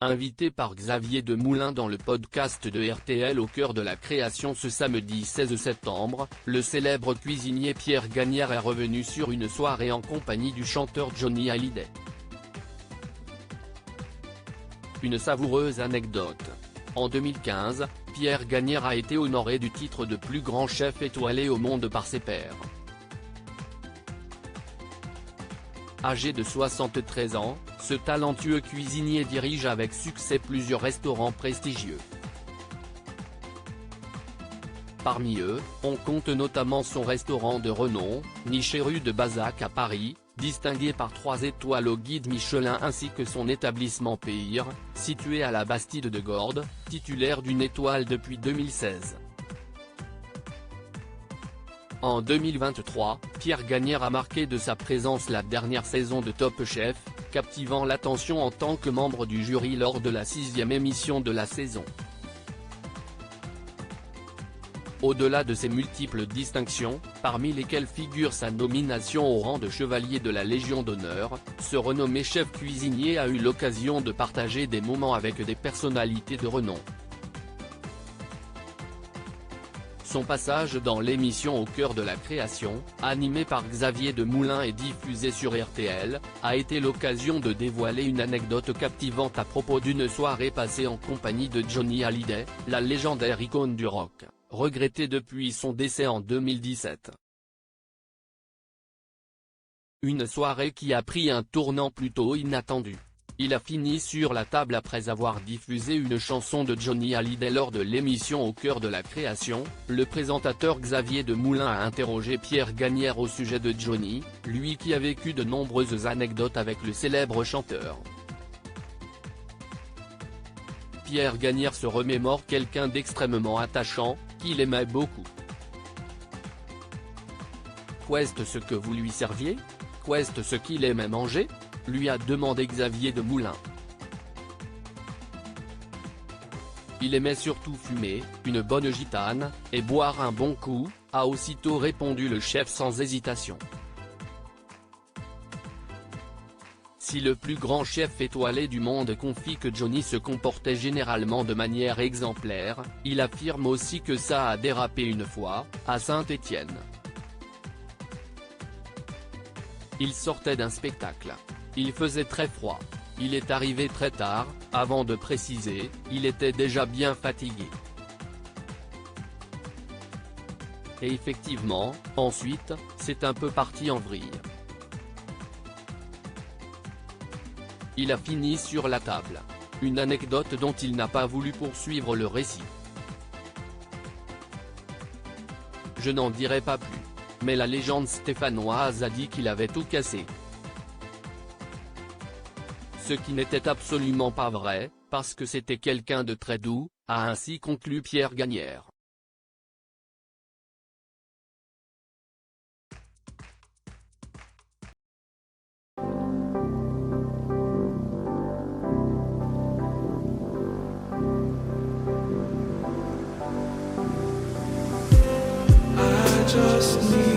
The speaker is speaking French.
Invité par Xavier Demoulin dans le podcast de RTL au cœur de la création ce samedi 16 septembre, le célèbre cuisinier Pierre Gagnaire est revenu sur une soirée en compagnie du chanteur Johnny Hallyday. Une savoureuse anecdote. En 2015, Pierre Gagnaire a été honoré du titre de plus grand chef étoilé au monde par ses pairs. Âgé de 73 ans, ce talentueux cuisinier dirige avec succès plusieurs restaurants prestigieux. Parmi eux, on compte notamment son restaurant de renom, niché rue de Bazac à Paris, distingué par 3 étoiles au guide Michelin, ainsi que son établissement Peir, situé à la Bastide de Gordes, titulaire d'une étoile depuis 2016. En 2023, Pierre Gagnaire a marqué de sa présence la dernière saison de Top Chef, captivant l'attention en tant que membre du jury lors de la 6e émission de la saison. Au-delà de ses multiples distinctions, parmi lesquelles figure sa nomination au rang de chevalier de la Légion d'honneur, ce renommé chef cuisinier a eu l'occasion de partager des moments avec des personnalités de renom. Son passage dans l'émission Au cœur de la création, animée par Xavier Demoulin et diffusée sur RTL, a été l'occasion de dévoiler une anecdote captivante à propos d'une soirée passée en compagnie de Johnny Hallyday, la légendaire icône du rock, regretté depuis son décès en 2017. Une soirée qui a pris un tournant plutôt inattendu. Il a fini sur la table après avoir diffusé une chanson de Johnny Hallyday lors de l'émission Au cœur de la création. Le présentateur Xavier Demoulin a interrogé Pierre Gagnaire au sujet de Johnny, lui qui a vécu de nombreuses anecdotes avec le célèbre chanteur. Pierre Gagnaire se remémore quelqu'un d'extrêmement attachant, qu'il aimait beaucoup. Qu'est-ce ce que vous lui serviez? Qu'est-ce ce qu'il aimait manger? Lui a demandé Xavier Demoulin. Il aimait surtout fumer, une bonne gitane, et boire un bon coup, a aussitôt répondu le chef sans hésitation. Si le plus grand chef étoilé du monde confie que Johnny se comportait généralement de manière exemplaire, il affirme aussi que ça a dérapé une fois, à Saint-Étienne. Il sortait d'un spectacle. Il faisait très froid. Il est arrivé très tard, avant de préciser, il était déjà bien fatigué. Et effectivement, ensuite, c'est un peu parti en vrille. Il a fini sur la table. Une anecdote dont il n'a pas voulu poursuivre le récit. Je n'en dirai pas plus. Mais la légende stéphanoise a dit qu'il avait tout cassé. Ce qui n'était absolument pas vrai, parce que c'était quelqu'un de très doux, a ainsi conclu Pierre Gagnaire. I just need